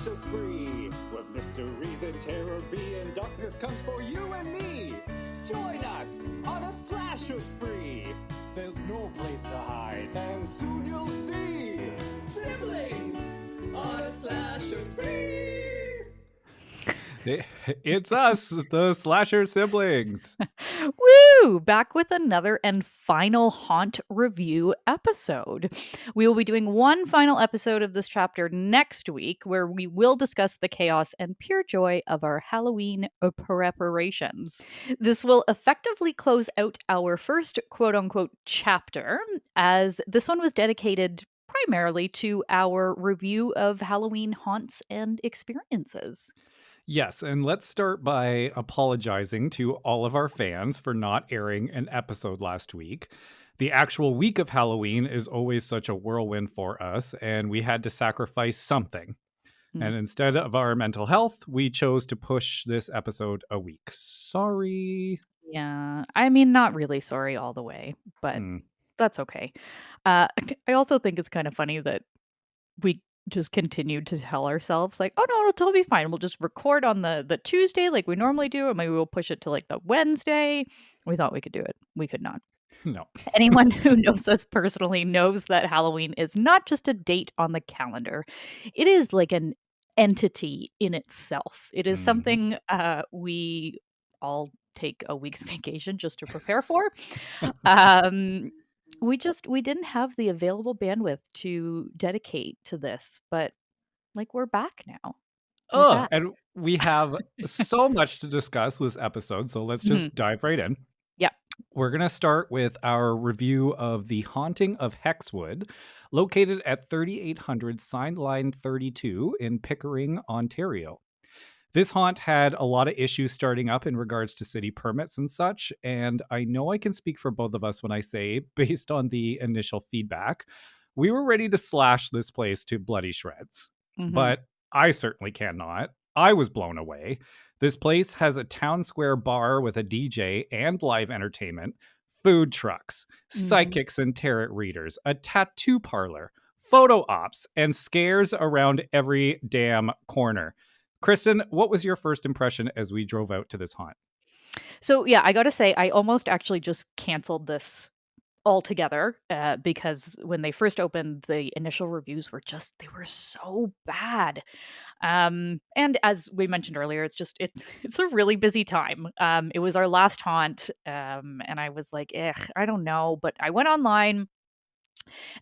slasher spree, where mysteries and terror be and darkness comes for you and me. Join us on a slasher spree. There's no place to hide, and soon you'll see siblings on a slasher spree. It's us, the Slasher Siblings. Woo! Back with another and final haunt review episode. We will be doing one final episode of this chapter next week where we will discuss the chaos and pure joy of our Halloween preparations. This will effectively close out our first quote unquote chapter, as this one was dedicated primarily to our review of Halloween haunts and experiences. Yes, and let's start by apologizing to all of our fans for not airing an episode last week. The actual week of Halloween is always such a whirlwind for us, and we had to sacrifice something. And instead of our mental health, we chose to push this episode a week. Sorry. Yeah, I mean, not really sorry all the way, but that's okay. I also think it's kind of funny that we just continued to tell ourselves like, "Oh no, it'll totally be fine. We'll just record on the Tuesday like we normally do, and maybe we'll push it to like the Wednesday." We thought we could do it. We could not. No. Anyone who knows us personally knows that Halloween is not just a date on the calendar. It is like an entity in itself. It is something we all take a week's vacation just to prepare for. Um, we didn't have the available bandwidth to dedicate to this, but like we're back now. We're back. And we have so much to discuss this episode, so let's just dive right in. Yep. We're going to start with our review of The Haunting of Hexwood, located at 3800 Signed Line 32 in Pickering, Ontario. This haunt had a lot of issues starting up in regards to city permits and such, and I know I can speak for both of us when I say, based on the initial feedback, we were ready to slash this place to bloody shreds. But I certainly cannot. I was blown away. This place has a town square bar with a DJ and live entertainment, food trucks, psychics and tarot readers, a tattoo parlor, photo ops, and scares around every damn corner. Kristen, what was your first impression as we drove out to this haunt? So yeah, I gotta say, I almost actually just canceled this altogether because when they first opened, the initial reviews were they were so bad. And as we mentioned earlier, it's a really busy time. It was our last haunt, and I was like, I don't know, but I went online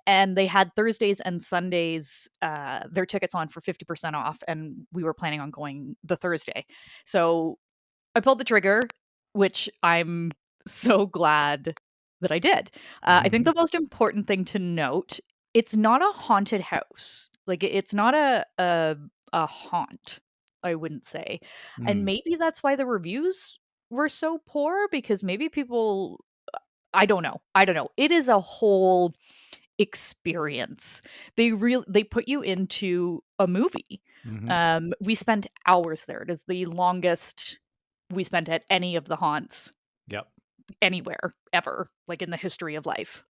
and they had Thursdays and Sundays their tickets on for 50% off, and we were planning on going the Thursday. So I pulled the trigger, which I'm so glad that I did. I think the most important thing to note, it's not a haunted house. Like it's not a haunt, I wouldn't say. And maybe that's why the reviews were so poor, because maybe people I don't know. I don't know. It is a whole experience. They put you into a movie. We spent hours there. It is the longest we spent at any of the haunts Yep. anywhere ever, like in the history of life.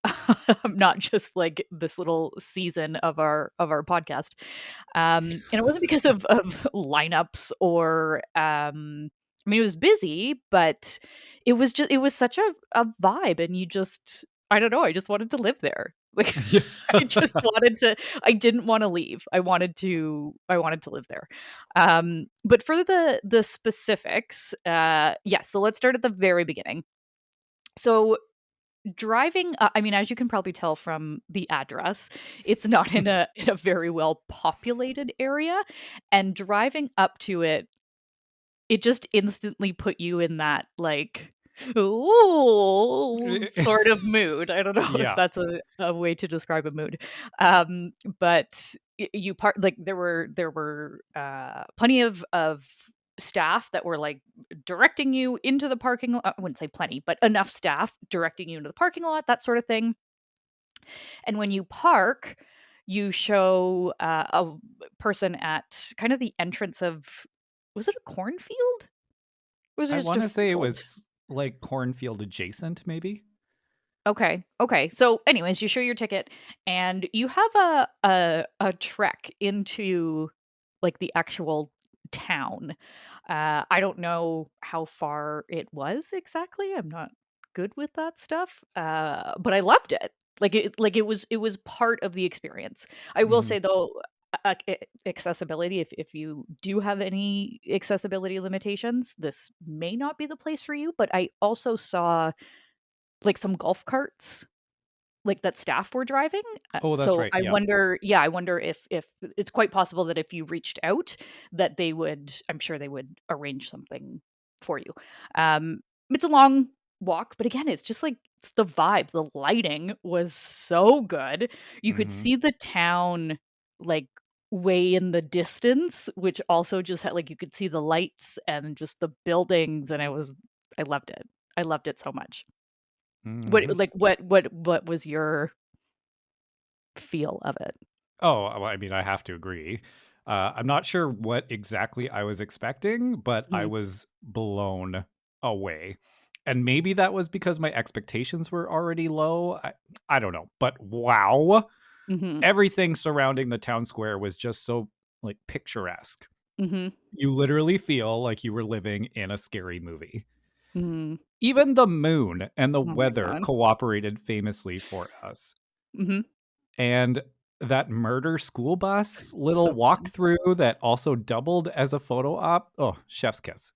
Not just like this little season of our podcast. And it wasn't because of lineups or I mean, it was busy, but it was such a vibe, and you just I don't know, I just wanted to live there. Like I didn't want to leave. I wanted to live there. But for the specifics, yes, so let's start at the very beginning. So driving I mean, as you can probably tell from the address, it's not in a very well populated area, and driving up to it, it just instantly put you in that like ooh sort of mood. I don't know if Yeah. that's a way to describe a mood. But you part like there were plenty of staff that were like directing you into the parking lot. I wouldn't say plenty, but enough staff directing you into the parking lot, that sort of thing. And when you park, you show a person at kind of the entrance of, was it a cornfield? Or was it I just want a to say it field? was like cornfield adjacent, maybe. Okay. Okay. So anyways, you show your ticket and you have a trek into like the actual town. I don't know how far it was exactly. I'm not good with that stuff, but I loved it. Like it was part of the experience. I will Mhm. say though, accessibility. If you do have any accessibility limitations, this may not be the place for you. But I also saw like some golf carts like, that staff were driving, Oh, that's so right. I Yeah. wonder yeah, I wonder if it's quite possible that if you reached out, that they would I'm sure they would arrange something for you. Um, it's a long walk, but again, it's just, like, it's the vibe, the lighting was so good. You could Mhm. see the town, like, way in the distance, which also just had like, you could see the lights and just the buildings, and I loved it. I loved it so much. Mhm. What was your feel of it? Oh, well, I mean, I have to agree. I'm not sure what exactly I was expecting, but I Mhm, was blown away. And maybe that was because my expectations were already low. I don't know. But wow, mhm, everything surrounding the town square was just so like picturesque. mhm, You literally feel like you were living in a scary movie. mhm. Even the moon and the Oh my weather god. cooperated famously for us. Mhm. And that murder school bus little So fun. walkthrough that also doubled as a photo op. Oh, chef's kiss.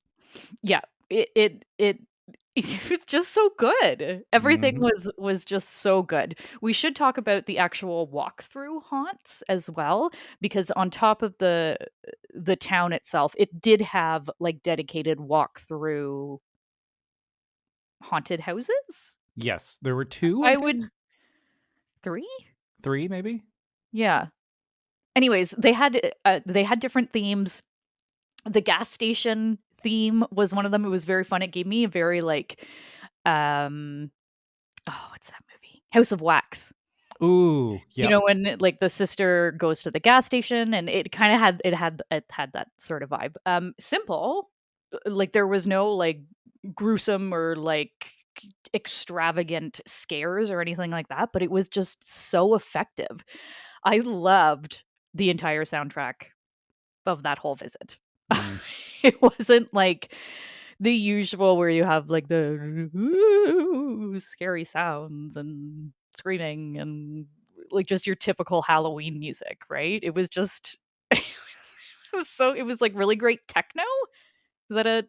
Yeah, it it was just so good. Everything Mhm. was just so good. We should talk about the actual walkthrough haunts as well, because on top of the town itself, it did have, like, dedicated walkthrough haunted houses? Yes, there were 2, I I think? would 3? 3 maybe? Yeah. Anyways, they had different themes. The gas station theme was one of them. It was very fun. It gave me a very, like, um oh, what's that movie? House of Wax. Ooh, You yep. know, when, like, the sister goes to the gas station and it kinda had that sort of vibe. Simple, like, there was no, like, gruesome or, like, extravagant scares or anything like that, but it was just so effective. I loved the entire soundtrack of that whole visit. Mm. It wasn't like the usual where you have, like, the scary sounds and screaming and, like, just your typical Halloween music, right? It was just it was, like, really great techno? Is that a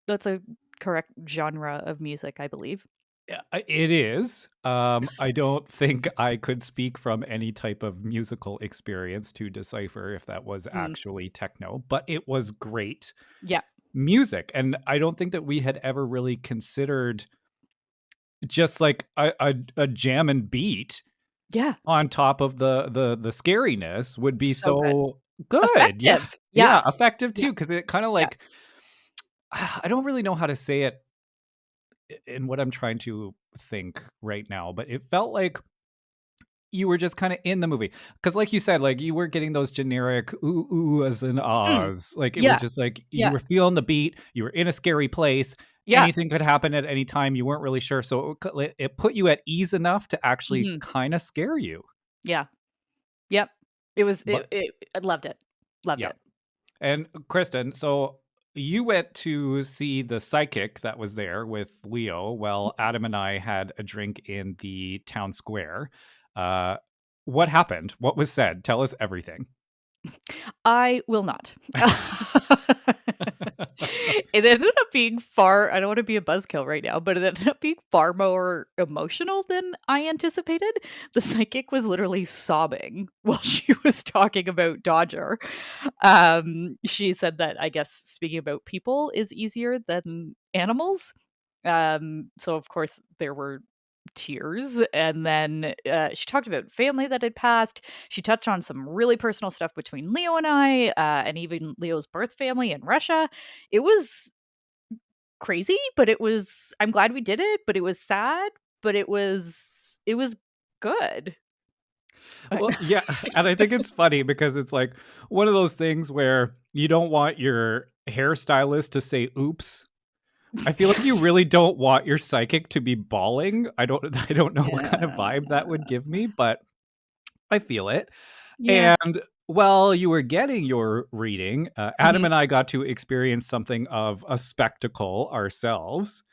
that's a correct genre of music, I believe. Yeah, it is. I don't think I could speak from any type of musical experience to decipher if that was Mm, actually techno, but it was great yeah. music, and I don't think that we had ever really considered just like a jam and beat Yeah. on top of the scariness would be So good. so good. Yeah. Effective. Yeah, Yeah. effective Yeah. too, because it kinda Yeah. like I don't really know how to say it in what I'm trying to think right now, but it felt like you were just kinda in the movie, because like you said, like, you were getting those generic "ooh, oohs and Mm. ahs." Like, it was Yeah. just like you Yeah. were feeling the beat, you were in a scary place, Yeah. anything could happen at any time, you weren't really sure, so it put you at ease enough to actually Mhm. kinda scare you. Yeah. Yep. It was But I loved it. Loved yeah. it. And Kristen, so you went to see the psychic that was there with Leo, while Adam and I had a drink in the town square. Uh, what happened? What was said? Tell us everything. I will not. It ended up being far I don't wanna be a buzzkill right now, but it ended up being far more emotional than I anticipated. The psychic was literally sobbing while she was talking about Dodger. She said that, I guess, speaking about people is easier than animals. So, of course, there were tears, and then, she talked about family that had passed. She touched on some really personal stuff between Leo and I, and even Leo's birth family in Russia. It was crazy, but I'm glad we did it, but it was sad, but it was good. Well, yeah, and I think it's funny because it's like one of those things where you don't want your hairstylist to say oops. I feel like you really don't want your psychic to be bawling. I don't know what kind of Yeah. vibe that would give me, but I feel it. Yeah. And While you were getting your reading, Adam Mhm. and I got to experience something of a spectacle ourselves.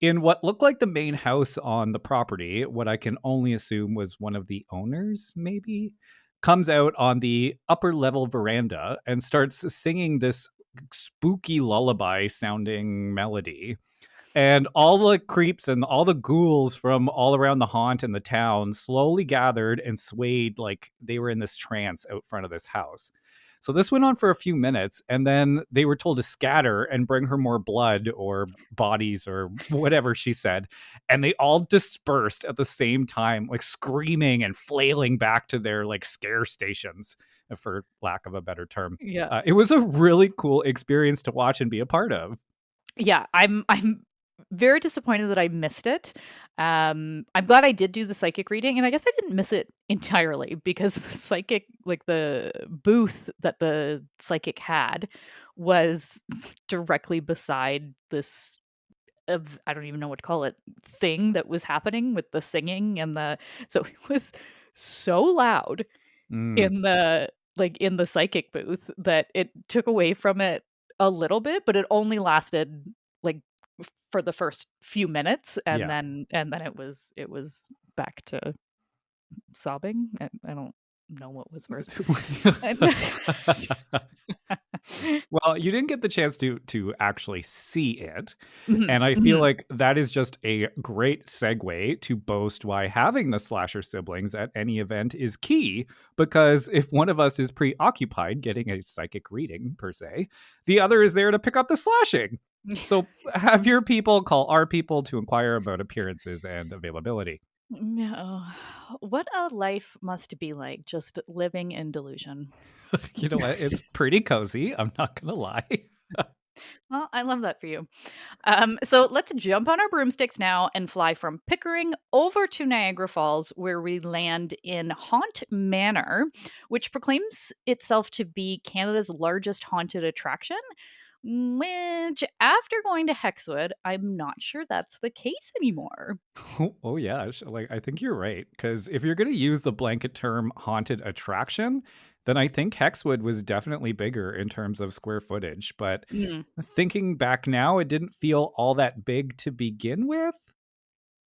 In what looked like the main house on the property, what I can only assume was one of the owners, maybe, comes out on the upper level veranda and starts singing this spooky lullaby sounding melody. And all the creeps and all the ghouls from all around the haunt and the town slowly gathered and swayed like they were in this trance out front of this house. So this went on for a few minutes, and then they were told to scatter and bring her more blood or bodies or whatever she said. And they all dispersed at the same time, like screaming and flailing back to their like scare stations, for lack of a better term. Yeah. It was a really cool experience to watch and be a part of. Yeah, I'm very disappointed that I missed it. I'm glad I did do the psychic reading, and I guess I didn't miss it entirely because the psychic like, the booth that the psychic had was directly beside this of I don't even know what to call it, thing that was happening with the singing and the so it was so loud Mm, in the in the psychic booth that it took away from it a little bit, but it only lasted, like, for the first few minutes, yeah. and then it was back to sobbing. I don't know what was worse. And Well, you didn't get the chance to actually see it, Mhm, and I feel mhm. like that is just a great segue to boast why having the slasher siblings at any event is key, because if one of us is preoccupied getting a psychic reading per se, the other is there to pick up the slashing. So have your people call our people to inquire about appearances and availability. No. What a life must be like just living in delusion. You know what? It's pretty cozy, I'm not gonna lie. Well, I love that for you. So let's jump on our broomsticks now and fly from Pickering over to Niagara Falls, where we land in Haunt Manor, which proclaims itself to be Canada's largest haunted attraction. Which, after going to Hexwood, I'm not sure that's the case anymore. Oh yeah, like I think you're right, because if you're going to use the blanket term haunted attraction, then I think Hexwood was definitely bigger in terms of square footage. But Mm, thinking back now, it didn't feel all that big to begin with.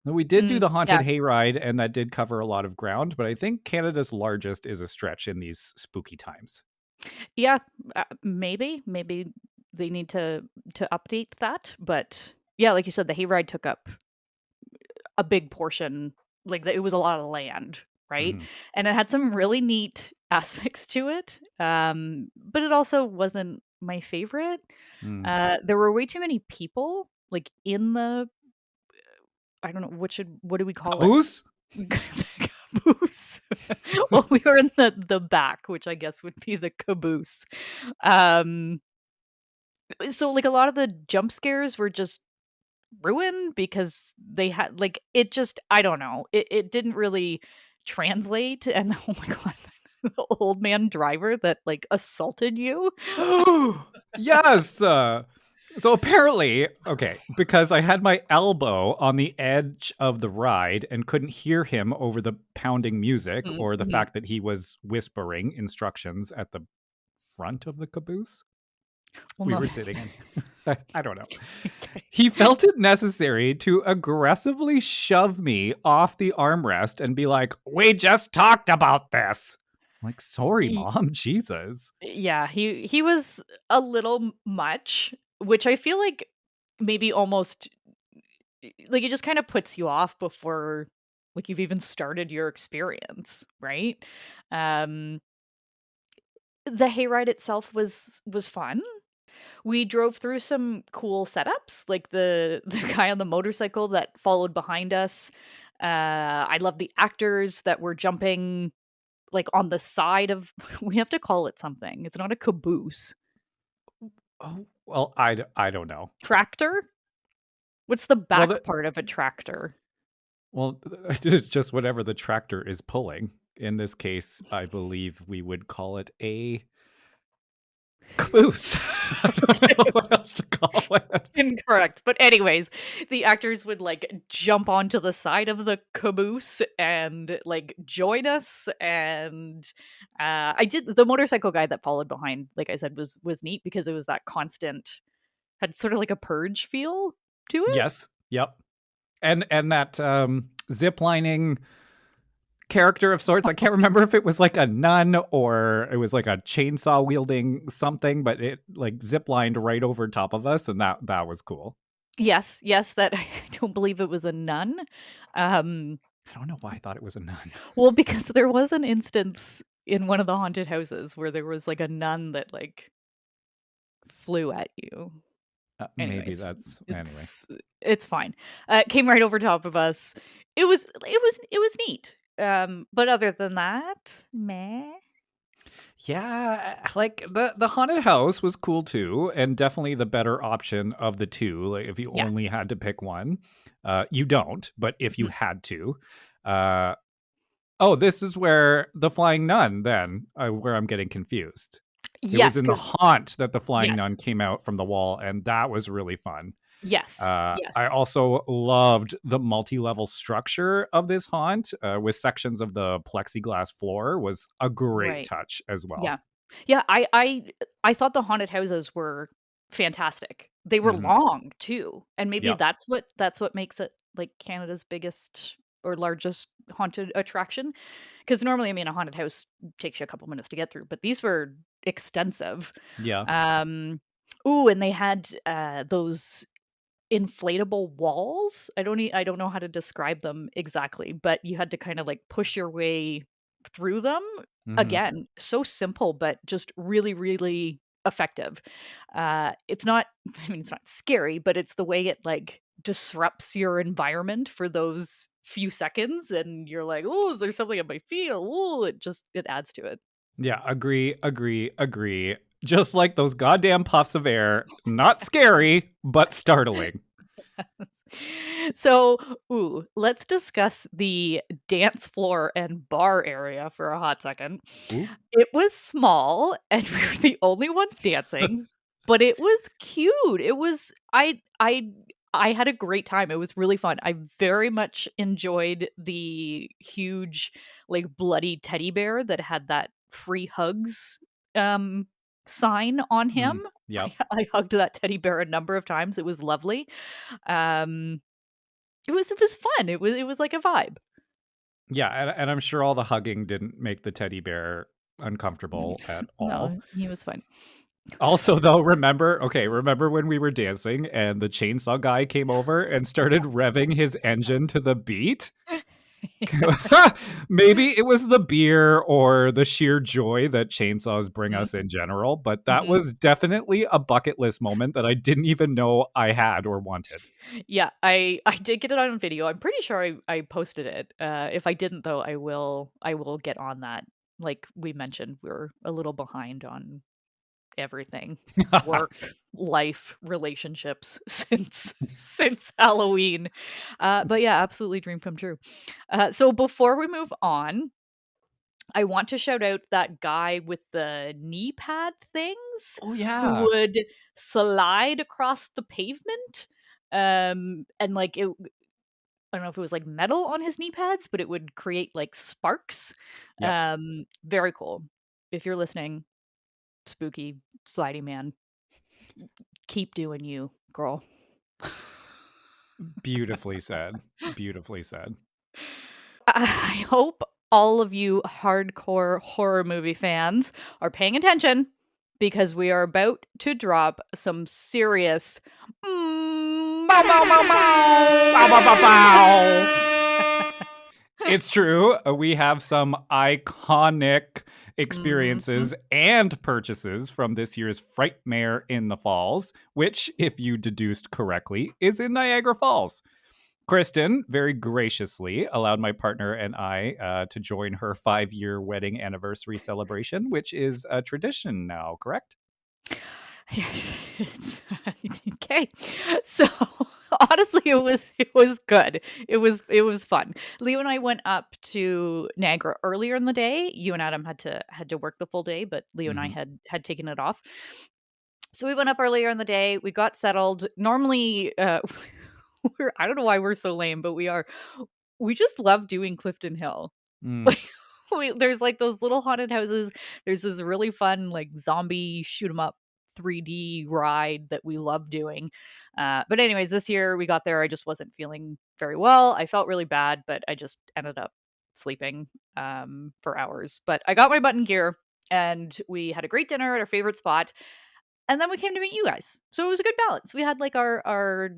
We did do the yeah, haunted hayride, and that did cover a lot of ground. But I think Canada's largest is a stretch in these spooky times. yeah, maybe they need to update that, but yeah, like you said, the hayride took up a big portion, it was a lot of land, right? Mhm. And it had some really neat aspects to it, but it also wasn't my favorite. Mm. There were way too many people, in the I don't know, what do we call it? Caboose? The caboose. Well, we were in the back, which I guess would be the caboose. Um, so, a lot of the jump scares were just ruined because they had it just I don't know. It didn't really translate, and oh my god, the old man driver that, assaulted you. Yes. So apparently, okay, because I had my elbow on the edge of the ride and couldn't hear him over the pounding music Mhm, or the mhm. fact that he was whispering instructions at the front of the caboose Well, we no. were sitting in. I don't know. Okay. He felt it necessary to aggressively shove me off the armrest and be like, "We just talked about this." I'm like, sorry, Y mom. Jesus. yeah, he was a little much, which I feel like maybe almost it just kinda puts you off before, you've even started your experience, right? Um, the hayride itself was fun. We drove through some cool setups, like the the guy on the motorcycle that followed behind us. I love the actors that were jumping, on the side of we have to call it something. It's not a caboose. Oh, well, I don't know. Tractor? What's the Well, back part of a tractor? well, it's just whatever the tractor is pulling. In this case, I believe we would call it a Caboose. I don't know what else to call it. Incorrect. But anyways, the actors would like jump onto the side of the caboose and like join us. And I did the motorcycle guy that followed behind, like I said, was neat because it was that constant, had sort of like a purge feel to it. Yes. Yep. And that zip lining character of sorts. I can't remember if it was like a nun or it was like a chainsaw wielding something, but it like zip lined right over top of us, and that was cool. Yes, yes, that I don't believe it was a nun. Um, I don't know why I thought it was a nun. well, because there was an instance in one of the haunted houses where there was like a nun that like flew at you. Maybe Anyways, that's anyway. it's fine. It came right over top of us. It was neat. But other than that, meh. Yeah, like the haunted house was cool too, and definitely the better option of the two. Like if you Yeah. only had to pick one, you don't. But if you Mhm. had to, uh, oh, this is where the flying nun. Then where I'm getting confused. It was Yes, in the because haunt that the flying nun yes, came out from the wall, and that was really fun. yes, I yes, also loved the multi-level structure of this haunt, with sections of the plexiglass floor was a great right. touch as well. Yeah. Yeah, I thought the haunted houses wwere fantastic. They were Hmm. long too, and maybe Yep. that's what makes it, like, Canada's biggest or largest haunted attraction. Because normally, I mean, a haunted house takes you a couple minutes to get through, but these were extensive. Yeah. Um, ooh, and they had, those inflatable walls. I don't know how to describe them exactly, but you had to kinda, like, push your way through them. Hmm. Again, so simple, but just really, really effective. It's not I mean, it's not scary, but it's the way it, like, disrupts your environment for those few seconds, and you're like, "Oh, is there something on my feet? Ooh," it adds to it. Yeah. Agree. Agree. Agree. Just like those goddamn puffs of air, not scary, but startling. So, let's discuss the dance floor and bar area for a hot second. Ooh. It was small and we were the only ones dancing, but it was cute. It was I had a great time. It was really fun. I very much enjoyed the huge like bloody teddy bear that had that free hugs um sign on him. Mm, yep. I hugged that teddy bear a number of times. It was lovely. Um, it was fun. It was like a vibe. Yeah, and I'm sure all the hugging didn't make the teddy bear uncomfortable at all. No, he was fun. Also, though, remember when we were dancing and the chainsaw guy came over and started revving his engine to the beat? Maybe it was the beer or the sheer joy that chainsaws bring Mhm, us in general, but that mhm. was definitely a bucket list moment that I didn't even know I had or wanted. Yeah, I did get it on video. I'm pretty sure I posted it. If I didn't though, I will get on that. Like we mentioned, we're a little behind on everything. Work, life, relationships since Halloween. But yeah, absolutely dream come true. So before we move on, I want to shout out that guy with the knee pad things Oh, who yeah. would slide across the pavement. And like I don't know if it was like metal on his knee pads, but it would create like sparks. Yep. Very cool. If you're listening, spooky slidey man, keep doing you, girl. Beautifully said. Beautifully said. I hope all of you hardcore horror movie fans are paying attention because we are about to drop some serious bow, bow, bow, Bow, bow, bow, bow. bow. It's true. We have some iconic Mhm. experiences and purchases from this year's Frightmare in the Falls, which, if you deduced correctly, is in Niagara Falls. Kristen very graciously allowed my partner and I to join her 5-year wedding anniversary celebration, which is a tradition now, correct? Okay. So Honestly, it was good. It was fun. Leo and I went up to Niagara earlier in the day. You and Adam had to work the full day, but Leo and I Mhm. had taken it off. So we went up earlier in the day. We got settled. Normally, I don't know why we're so lame, but we are. We just love doing Clifton Hill. Mm. Like, there's, like, those little haunted houses. There's this really fun, like, zombie shoot 'em up 3D ride that we love doing. But anyways, this year we got there, I just wasn't feeling very well. I felt really bad, but I just ended up sleeping, for hours. But I got my butt in gear, and we had a great dinner at our favorite spot, and then we came to meet you guys. So it was a good balance. We had, like, our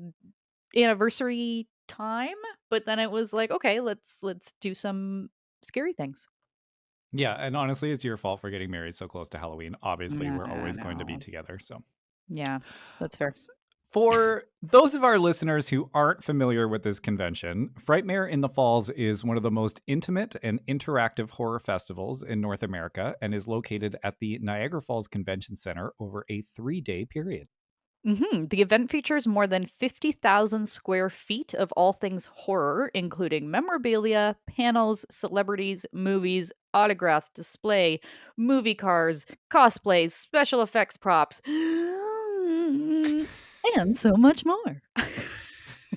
anniversary time, but then it was like, "Okay, let's do some scary things." Yeah, and honestly, it's your fault for getting married so close to Halloween. Obviously, we're I always going to be know. together, so. Yeah, that's fair. For those of our listeners who aren't familiar with this convention, Frightmare in the Falls is one of the most intimate and interactive horror festivals in North America and is located at the Niagara Falls Convention Center over a 3-day period. The event features more than 50,000 square feet of all things horror, including memorabilia, panels, celebrities, movies, autographs, display, movie cars, cosplays, special effects props, and so much more.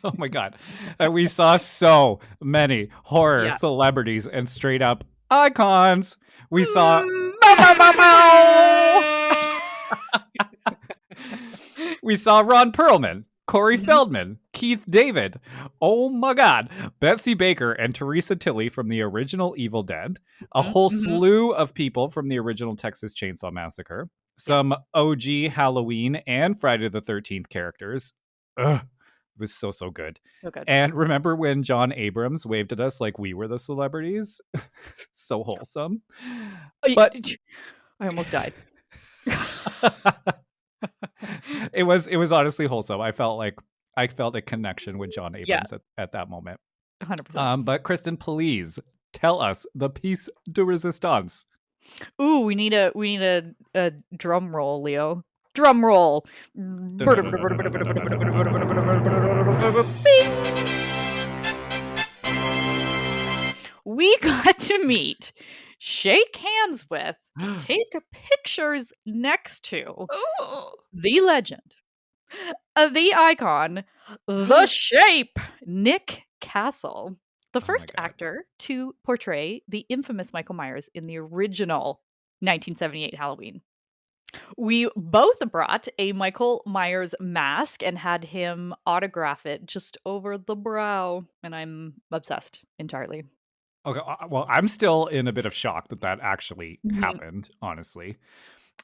Oh my God. And we saw so many horror Yeah. celebrities and straight up icons. We saw. Bow, bow, bow, bow. We saw Ron Perlman, Corey Mhm, Feldman, Keith David, oh my God, Betsy Baker, and Teresa Tilley from the original Evil Dead, a mhm, whole mhm. slew of people from the original Texas Chainsaw Massacre, Yeah, some OG Halloween and Friday the 13th characters. Ugh, it was so, so good. so good. And remember when John Abrams waved at us like we were the celebrities? So wholesome. But I almost died. it was honestly wholesome. I felt a connection with John Yeah, Abrams at that moment. 100%. But Kristen, please tell us the piece de resistance. Ooh, we need a drum roll, Leo. Drum roll. Bing! We got to meet, shake hands with, take pictures next to Oh, the legend, the icon, the shape, Nick Castle, the oh my first God. actor to portray the infamous Michael Myers in the original 1978 Halloween. We both brought a Michael Myers mask and had him autograph it just over the brow, and I'm obsessed entirely. Okay, well, I'm still in a bit of shock that that actually Mhm. happened, honestly.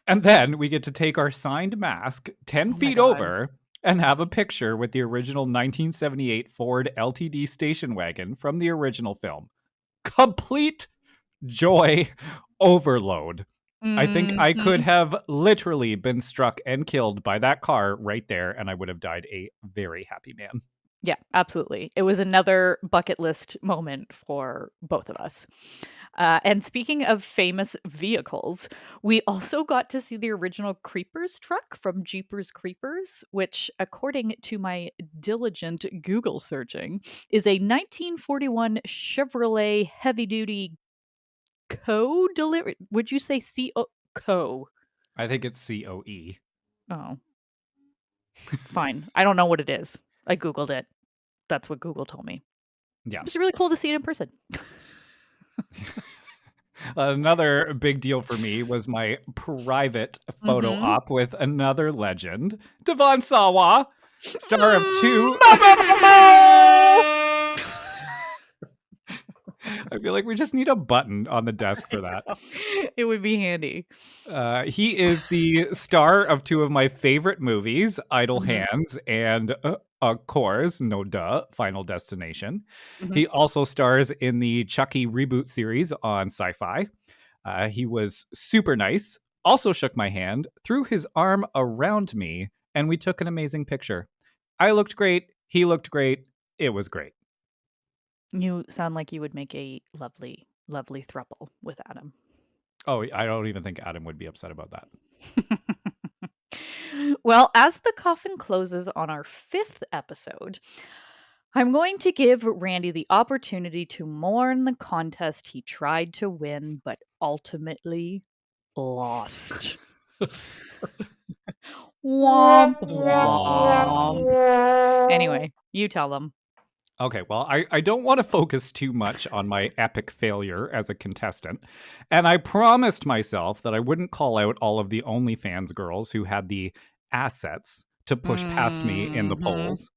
And then we get to take our signed mask 10 Oh my feet god. over and have a picture with the original 1978 Ford LTD station wagon from the original film. Complete joy overload. I think I could Mhm. have literally been struck and killed by that car right there, and I would have died a very happy man. Yeah, absolutely. It was another bucket list moment for both of us. And speaking of famous vehicles, we also got to see the original Creepers truck from Jeepers Creepers, which, according to my diligent Google searching, is a 1941 Chevrolet heavy duty co delivery. Would you say CO co? I think it's COE. Oh, fine. I don't know what it is. I Googled it. That's what Google told me. Yeah. It's really cool to see it in person. Another big deal for me was my private photo Mhm. op with another legend, Devon Sawa, star of two. Bow, bow, bow, bow. I feel like we just need a button on the desk I for that. know. It would be handy. He is the star of two of my favorite movies, Idle Mhm, Hands and, of course, no duh, Final Destination. mhm. He also stars in the Chucky reboot series on Sci-Fi. He was super nice, also shook my hand, threw his arm around me, and we took an amazing picture. I looked great. He looked great. It was great. You sound like you would make a lovely, lovely throuple with Adam. Oh, I don't even think Adam would be upset about that. Well, as the coffin closes on our 5th episode, I'm going to give Randy the opportunity to mourn the contest he tried to win but ultimately lost. Womp womp. Anyway, you tell them. Okay, well, I don't want to focus too much on my epic failure as a contestant. And I promised myself that I wouldn't call out all of the OnlyFans girls who had the assets to push past me in the Mhm. polls.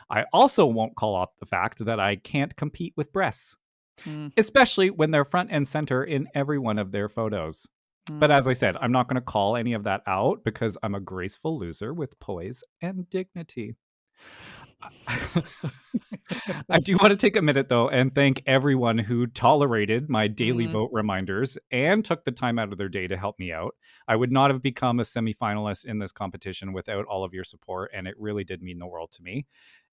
I also won't call out the fact that I can't compete with breasts, Mm, especially when they're front and center in every one of their photos. But mm. as I said, I'm not going to call any of that out because I'm a graceful loser with poise and dignity. I do want to take a minute, though, and thank everyone who tolerated my daily Mm. vote reminders and took the time out of their day to help me out. I would not have become a semifinalist in this competition without all of your support, and it really did mean the world to me.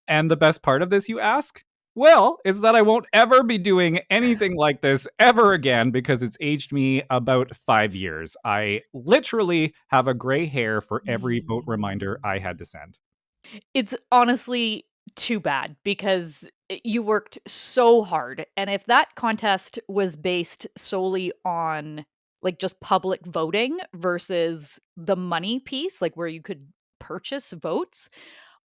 And the best part of this, you ask? Well, is that I won't ever be doing anything like this ever again because it's aged me about 5 years. I literally have a gray hair for every vote reminder I had to send. It's honestly too bad because you worked so hard, and if that contest was based solely on, like, just public voting versus the money piece, like, where you could purchase votes,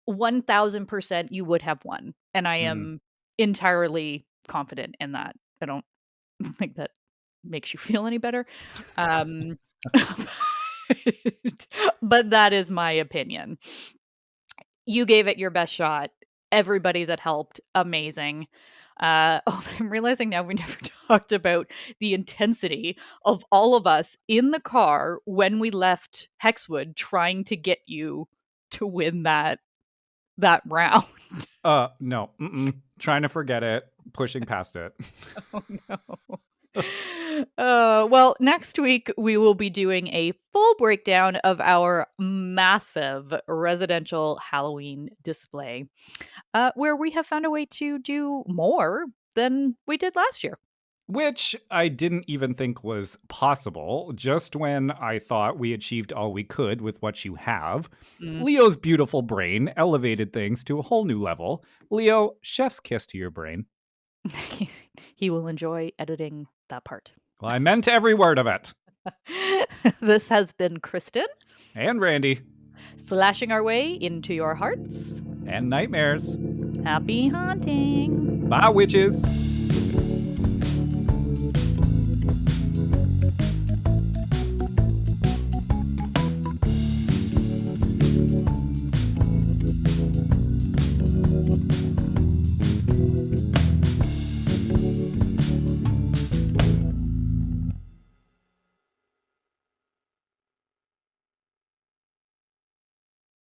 1000% you would have won, and I Mm. am entirely confident in that. I don't think that makes you feel any better, um, but that is my opinion. You gave it your best shot. Everybody that helped, amazing. Oh, but I'm realizing now we never talked about the intensity of all of us in the car when we left Hexwood trying to get you to win that round. No. Trying to forget it, pushing past it. Oh, no. Well, next week we will be doing a full breakdown of our massive residential Halloween display, where we have found a way to do more than we did last year. Which I didn't even think was possible. Just when I thought we achieved all we could with what you have, Mm. Leo's beautiful brain elevated things to a whole new level. Leo, chef's kiss to your brain. He will enjoy editing that part. Well, I meant every word of it. This has been Kristen, And Randy. slashing our way into your hearts. And nightmares. Happy haunting! Bye, witches.